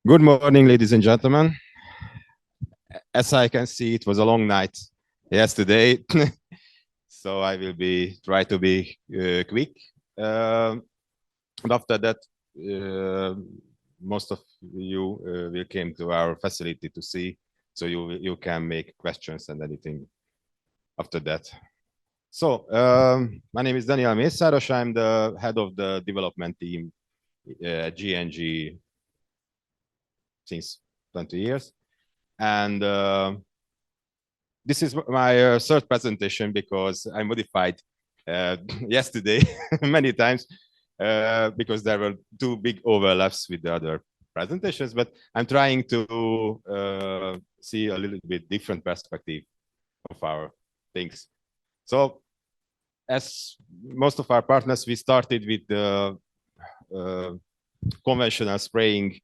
Good morning, ladies and gentlemen. As I can see, it was a long night yesterday, so I will try to be quick. And after that, most of you will came to our facility to see, so you can make questions and anything after that. So my name is Dániel Mészáros. I'm the head of the development team at G&G since 20 years. And this is my third presentation because I modified yesterday many times because there were two big overlaps with the other presentations, but I'm trying to see a little bit different perspective of our things. So as most of our partners, we started with the conventional spraying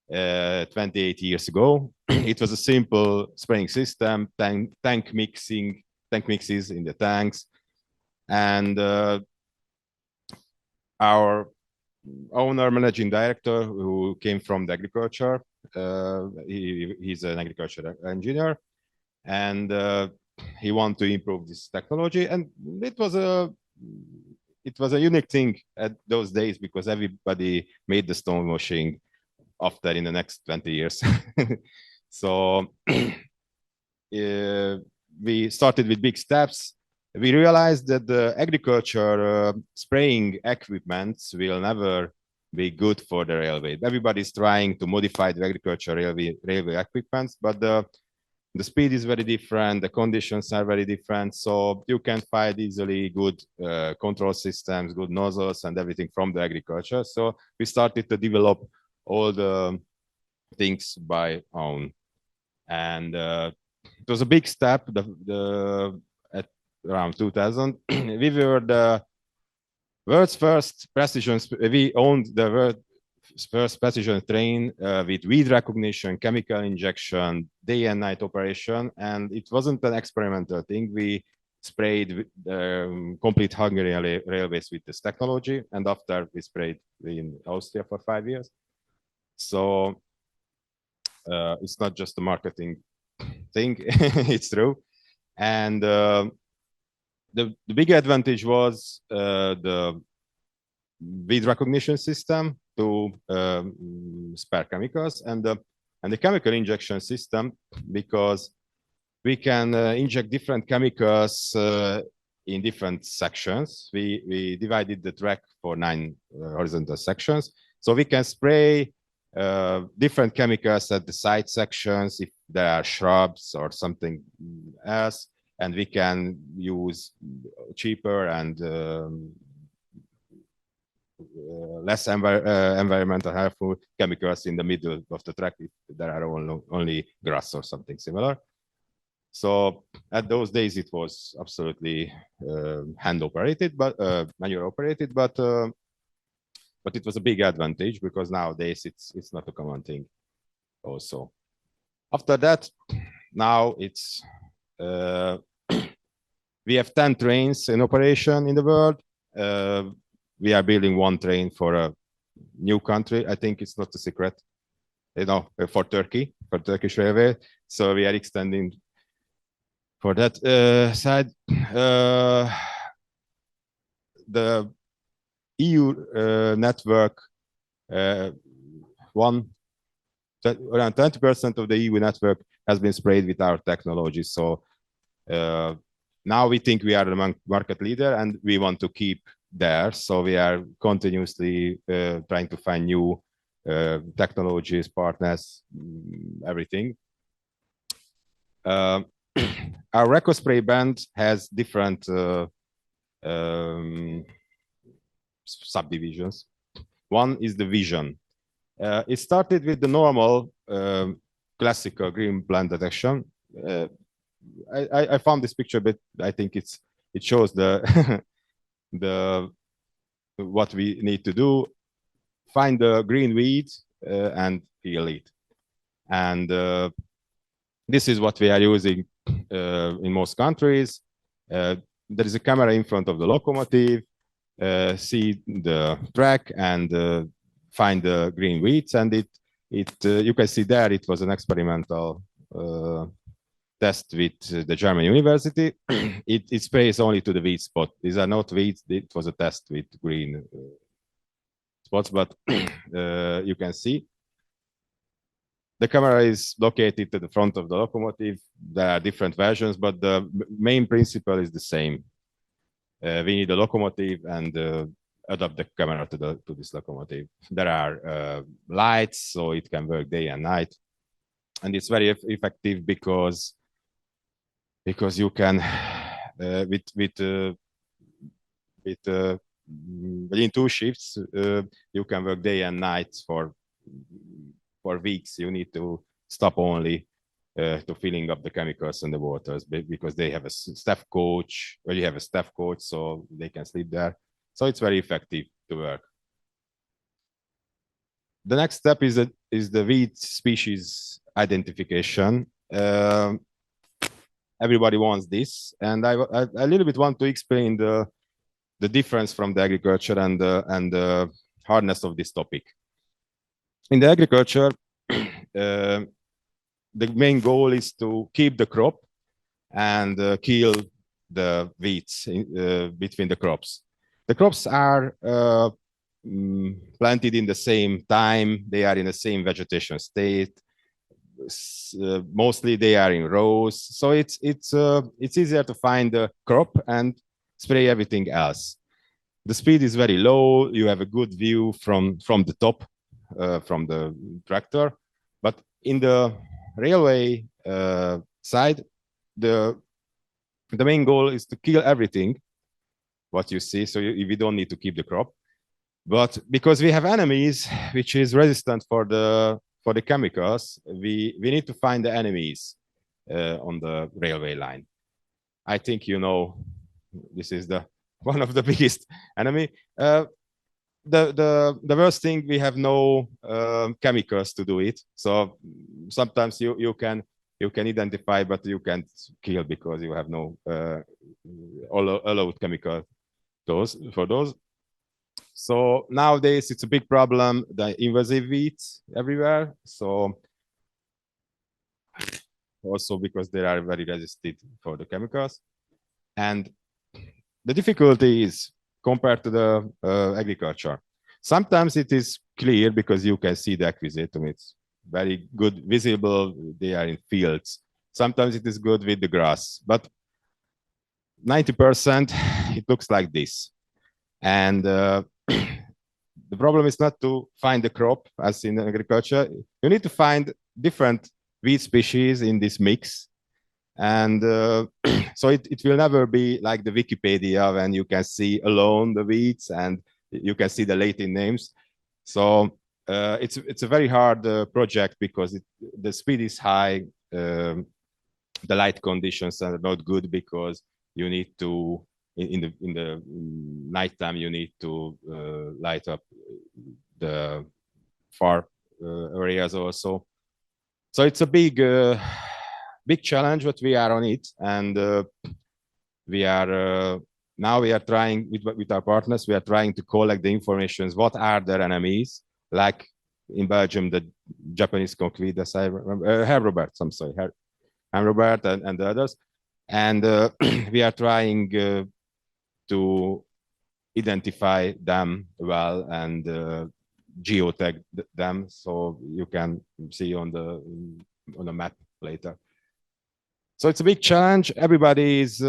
28 years ago. It was a simple spraying system, tank mixes in the tanks, and our owner, managing director, who came from the agriculture, he's an agricultural engineer, and he wanted to improve this technology, and it was a unique thing at those days because everybody made the stone washing after in the next 20 years. So we started with big steps. We realized that the agriculture spraying equipment will never be good for the railway. Everybody's trying to modify the agriculture railway equipment, but the speed is very different, the conditions are very different, so you can find easily good control systems, good nozzles and everything from the agriculture. So we started to develop all the things by own, and it was a big step. At around 2000, we were the world's first precision. We owned the world's first precision train with weed recognition, chemical injection, day and night operation, and it wasn't an experimental thing. We sprayed complete Hungarian railways with this technology, and after we sprayed in Austria for 5 years. So it's not just a marketing thing, it's true. And the big advantage was the weed recognition system to spare chemicals, and the chemical injection system, because we can inject different chemicals in different sections. We divided the track for 9 horizontal sections, so we can spray different chemicals at the side sections if there are shrubs or something else, and we can use cheaper and less environmental harmful chemicals in the middle of the track if there are only grass or something similar. So at those days it was absolutely hand operated, but manual operated, but it was a big advantage because nowadays it's not a common thing also. After that, now it's we have 10 trains in operation in the world. We are building 1 train for a new country. I think it's not a secret, you know, for Turkey, for Turkish Railway. So we are extending for that side. The EU network, around 20% of the EU network has been sprayed with our technology. So now we think we are the market leader and we want to keep there. So we are continuously trying to find new technologies, partners, everything. Our RecoSpray band has different subdivisions. One is the vision. It started with the normal classical green plant detection. I found this picture, but I think it shows the what we need to do: find the green weed and kill it. And this is what we are using in most countries. There is a camera in front of the locomotive. See the track and find the green weeds, and it You can see there it was an experimental test with the German university. It sprays only to the weed spot. These are not weeds. It was a test with green spots, but you can see the camera is located to the front of the locomotive. There are different versions, but the main principle is the same. We need a locomotive and adapt the camera to this locomotive. There are lights, so it can work day and night, and it's very effective because you can within 2 shifts you can work day and night for weeks. You need to stop only to filling up the chemicals and the waters because they have a staff coach. Well, you have a staff coach, so they can sleep there. So it's very effective to work. The next step is the weed species identification. Everybody wants this, and I a little bit want to explain the difference from the agriculture and the hardness of this topic. In the agriculture, the main goal is to keep the crop and kill the weeds between the crops. The crops are planted in the same time. They are in the same vegetation state. Mostly they are in rows, so it's easier to find the crop and spray everything else. The speed is very low. You have a good view from the top, from the tractor. But in the railway side, the main goal is to kill everything what you see. So we don't need to keep the crop, but because we have enemies which is resistant for the chemicals, we need to find the enemies on the railway line. I think you know this is one of the biggest enemy. The worst thing, we have no chemicals to do it. So sometimes you can identify, but you can't kill because you have no allowed chemical for those. So nowadays it's a big problem, the invasive weeds everywhere. So also because they are very resistant for the chemicals. And the difficulty is compared to the agriculture. Sometimes it is clear because you can see the acquisitum. It's very good visible. They are in fields. Sometimes it is good with the grass, but 90% it looks like this. And the problem is not to find the crop as in agriculture. You need to find different weed species in this mix. And so it will never be like the Wikipedia when you can see alone the weeds and you can see the Latin names. So it's a very hard project because the speed is high. The light conditions are not good because you need to, in the nighttime, you need to light up the far areas also. So it's a big challenge, but we are on it, and we are now we are trying with our partners. We are trying to collect the information. What are their enemies? Like in Belgium, the Japanese concrete, as I remember, Herr Roberts. I'm sorry, Herr Robert and the others, and we are trying to identify them well and geotag them, so you can see on the map later. So it's a big challenge. Everybody is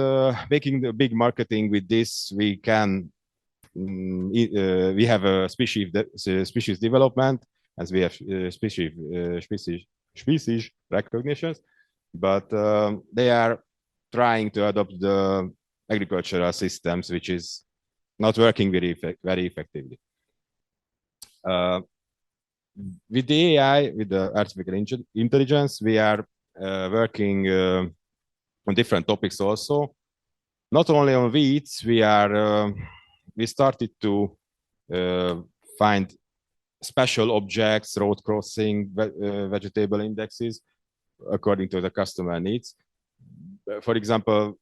making the big marketing with this. We can we have a species development, as we have species recognitions, but they are trying to adopt the agricultural systems, which is not working very effectively. With the AI, with the artificial intelligence, we are working on different topics also. Not only on weeds, we started to find special objects, road crossing, vegetable indexes, according to the customer needs. For example,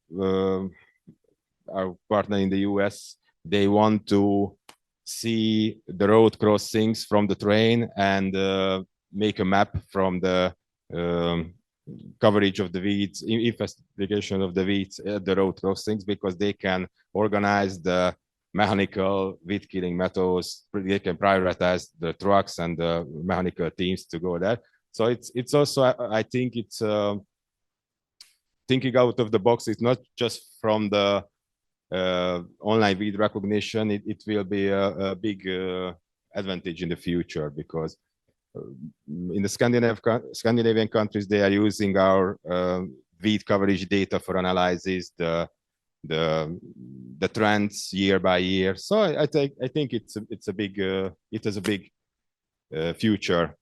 our partner in the US, they want to see the road crossings from the train, and make a map from the coverage of the weeds, investigation of the weeds at the road crossings, because they can organize the mechanical weed killing methods. They can prioritize the trucks and the mechanical teams to go there. So it's also, I think it's thinking out of the box. It's not just from the online weed recognition. It will be a big advantage in the future, because in the Scandinavian countries, they are using our weed coverage data for analysis, the trends year by year. So I think it's a big it has a big future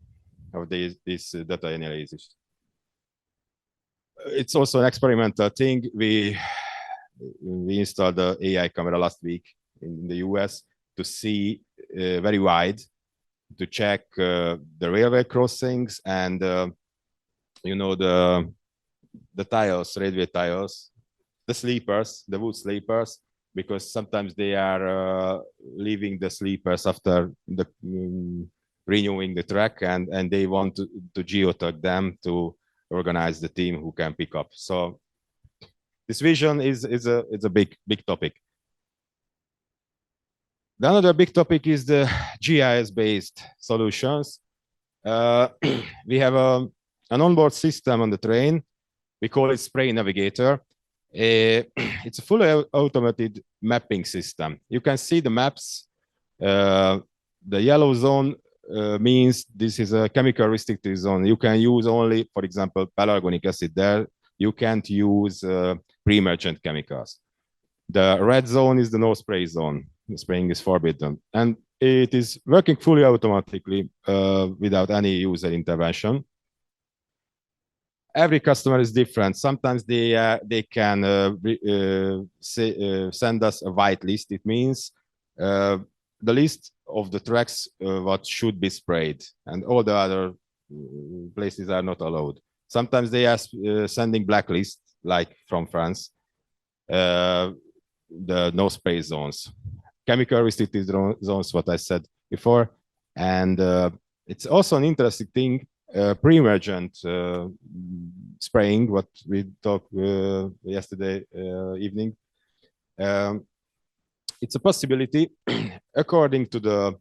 of this data analysis. It's also an experimental thing. We installed the AI camera last week in the US to see very wide, to check the railway crossings and you know, the tiles, railway tiles, the sleepers, the wood sleepers, because sometimes they are leaving the sleepers after the renewing the track, and they want to geotag them to organize the team who can pick up. So this vision is a big topic. The another big topic is the GIS-based solutions. We have an onboard system on the train. We call it Spray Navigator. It's a fully automated mapping system. You can see the maps. The yellow zone means this is a chemical restricted zone. You can use only, for example, pelargonic acid there. You can't use pre-emergent chemicals. The red zone is the no spray zone. Spraying is forbidden. And it is working fully automatically without any user intervention. Every customer is different. Sometimes they can send us a white list. It means the list of the tracks what should be sprayed, and all the other places are not allowed. Sometimes they are sending blacklist, like from France, the no spray zones, chemical restricted zones, what I said before. And it's also an interesting thing, pre-emergent spraying, what we talked yesterday evening. It's a possibility according to the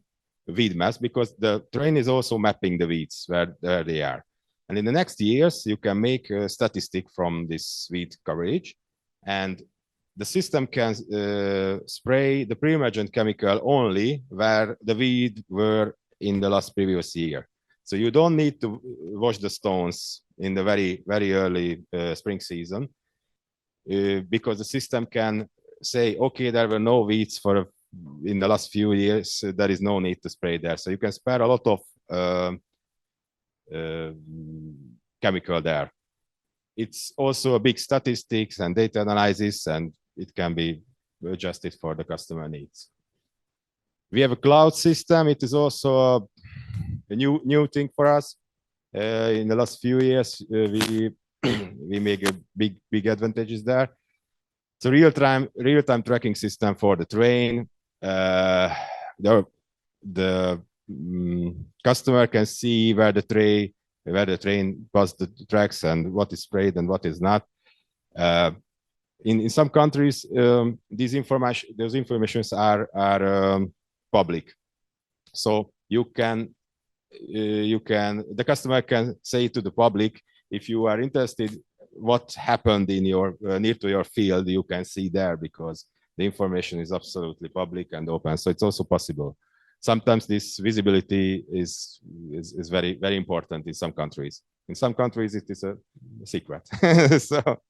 weed mass, because the train is also mapping the weeds where they are. And in the next years, you can make a statistic from this weed coverage, and the system can spray the pre-emergent chemical only where the weed were in the last previous year. So you don't need to wash the stones in the very early spring season, because the system can say, okay, there were no weeds in the last few years, there is no need to spray there. So you can spare a lot of chemical there. It's also a big statistics and data analysis, and it can be adjusted for the customer needs. We have a cloud system. It is also a new thing for us. In the last few years, we make a big advantages there. It's a real-time tracking system for the train. The customer can see where the train passed the tracks and what is sprayed and what is not. In some countries, those informations are public, so the customer can say to the public, if you are interested what happened in your near to your field, you can see there, because the information is absolutely public and open. So it's also possible. Sometimes this visibility is very important in some countries. In some countries, it is a secret. So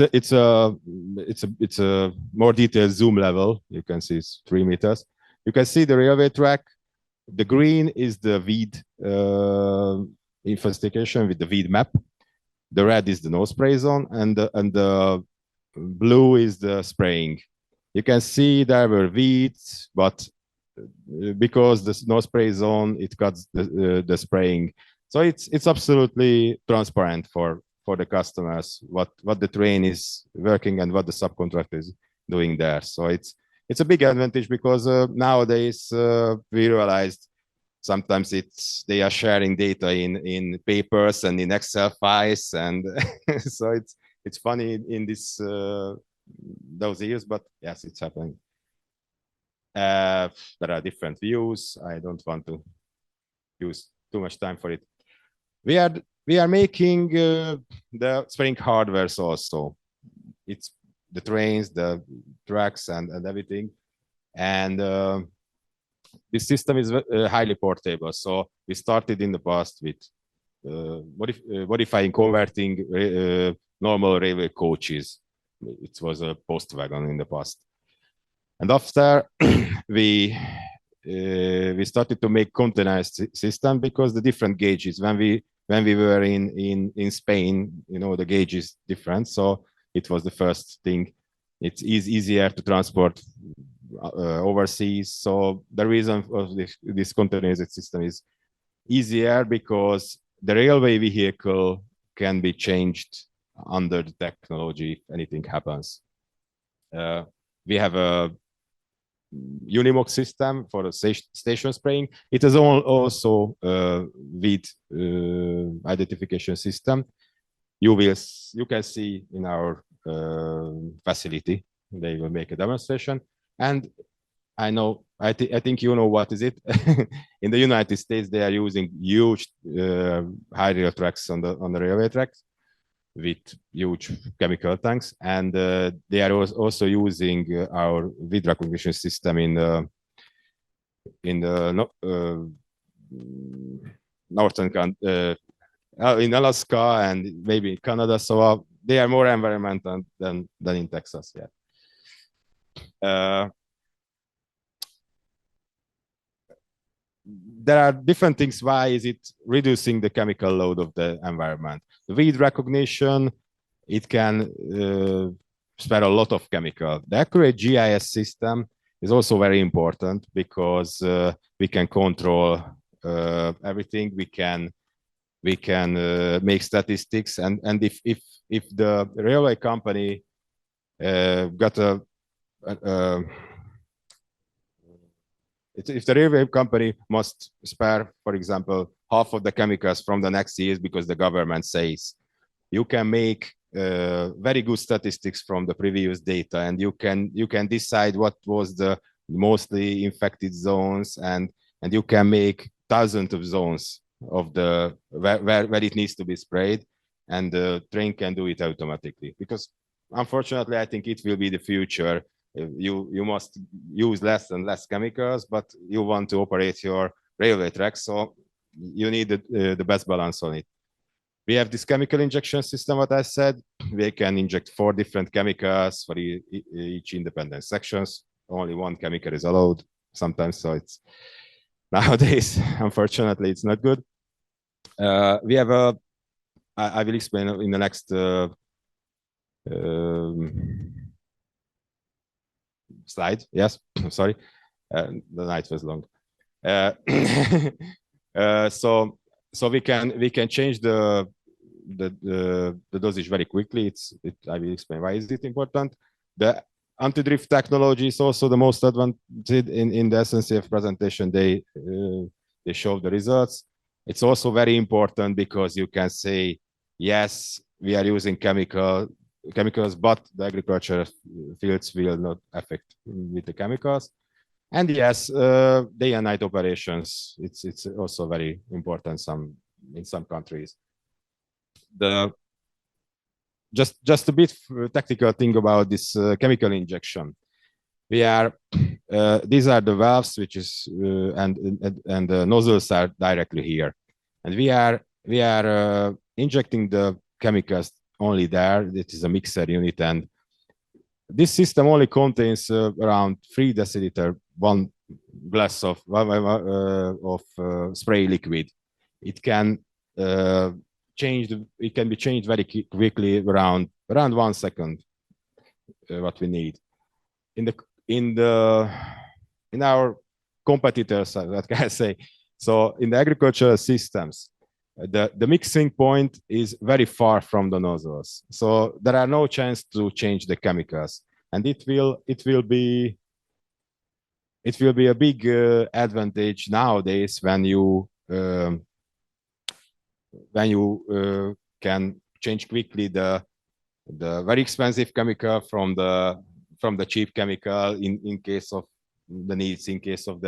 it's a more detailed zoom level. You can see it's 3 meters. You can see the railway track. The green is the weed investigation with the weed map. The red is the no spray zone, and the blue is the spraying. You can see there were weeds, but because the no spray zone, it cuts the spraying. So it's absolutely transparent for the customers what the train is working and what the subcontractor is doing there. So it's a big advantage because nowadays we realized sometimes they are sharing data in papers and in Excel files, and so it's funny in this those years, but yes, it's happening. There are different views. I don't want to use too much time for it. We are making the spraying hardwares also. It's the trains, the trucks, and everything. And this system is highly portable. So we started in the past with modifying, converting normal railway coaches. It was a post wagon in the past. And after we started to make containerized system because the different gauges, when we were in Spain, you know, the gauge is different. So it was the first thing. It's easier to transport overseas. So the reason of this containerized system is easier because the railway vehicle can be changed under the technology if anything happens. We have a Unimog system for the station spraying. It is also with identification system. You can see in our facility. They will make a demonstration, and I think you know what is it. In the United States, they are using huge high rail tracks on the railway tracks with huge chemical tanks, and they are also using our vid recognition system in the northern in Alaska and maybe in Canada. So they are more environmental than in Texas. Yeah. There are different things. Why is it reducing the chemical load of the environment? The vid recognition, it can spare a lot of chemical. The accurate GIS system is also very important because we can control everything. We can make statistics, and if the railway company got if the railway company must spare, for example, half of the chemicals from the next years because the government says, you can make very good statistics from the previous data, and you can decide what was the mostly infected zones, and you can make thousands of zones of the where it needs to be sprayed, and the train can do it automatically. Because unfortunately, I think it will be the future. You must use less and less chemicals, but you want to operate your railway tracks, so you need the best balance on it. We have this chemical injection system, what I said. We can inject 4 different chemicals for each independent sections. Only 1 chemical is allowed sometimes, so it's nowadays, unfortunately, it's not good. We have I will explain in the next slide. Yes, sorry, the night was long. So we can change the dosage very quickly. I will explain why is it important. The anti-drift technology is also the most advanced in the SNCF presentation. They show the results. It's also very important because you can say, yes, we are using chemicals, but the agriculture fields will not affect with the chemicals. And yes, day and night operations, it's also very important in some countries. Just a bit technical thing about this chemical injection. These are the valves, which is and the nozzles are directly here, and we are injecting the chemicals only there. It is a mixer unit, and this system only contains around 3 deciliter, 1 glass of spray liquid. It can it can be changed very quickly, around 1 second. What we need in our competitors, what can I say? So in the agricultural systems, the mixing point is very far from the nozzles, so there are no chance to change the chemicals, and it will be it will be a big advantage nowadays when you can change quickly the very expensive chemical from the cheap chemical in case of the needs, in case of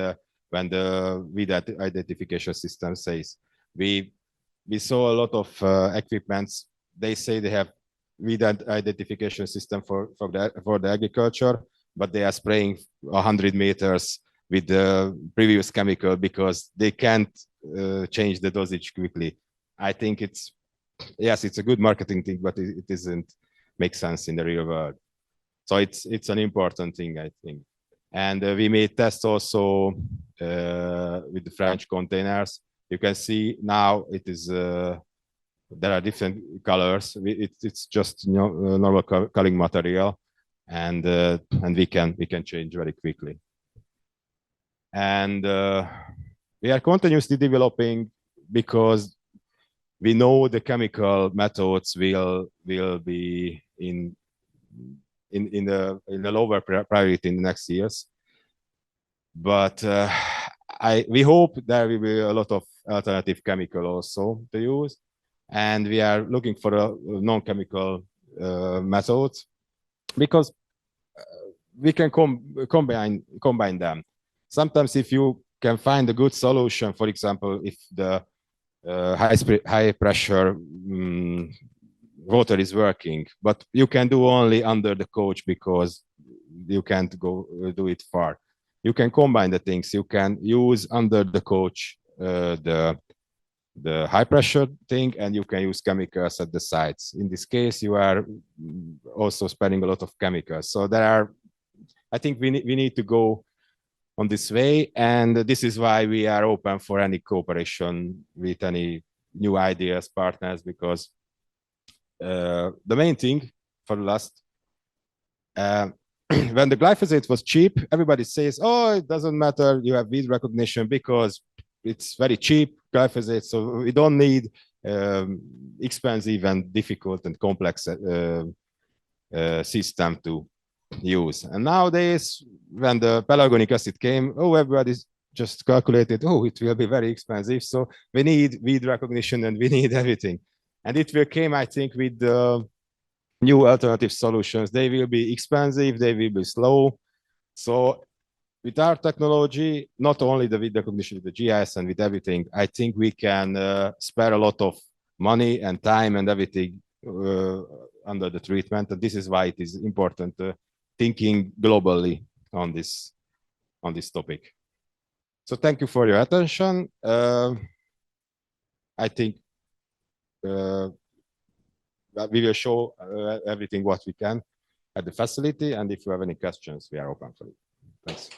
when the weed identification system says. We saw a lot of equipments. They say they have weed identification system for the agriculture, but they are spraying 100 meters with the previous chemical because they can't change the dosage quickly. I think it's a good marketing thing, but it doesn't make sense in the real world. So it's an important thing, I think. And we made tests also with the French containers. You can see now it is there are different colors. It's just normal coloring material, and we can change very quickly. And we are continuously developing because we know the chemical methods will be in the lower priority in the next years. But we hope there will be a lot of alternative chemical also to use, and we are looking for a non-chemical methods because we can combine them. Sometimes if you can find a good solution, for example, if the high pressure water is working, but you can do only under the coach because you can't go do it far. You can combine the things. You can use under the coach the high pressure thing, and you can use chemicals at the sites. In this case, you are also spending a lot of chemicals. So I think we need to go on this way, and this is why we are open for any cooperation with any new ideas, partners, because the main thing for the last when the glyphosate was cheap, everybody says, oh, it doesn't matter, you have weed recognition because it's very cheap glyphosate, so we don't need expensive and difficult and complex system to use. And nowadays, when the pelargonic acid came, everybody's just calculated, it will be very expensive, so we need weed recognition and we need everything. And it will came, I think, with new alternative solutions. They will be expensive, they will be slow. So with our technology, not only the weed recognition with the GIS and with everything, I think we can spare a lot of money and time and everything under the treatment. And this is why it is important thinking globally on this topic. So thank you for your attention. I think we will show everything what we can at the facility, and if you have any questions, we are open for it. Thanks.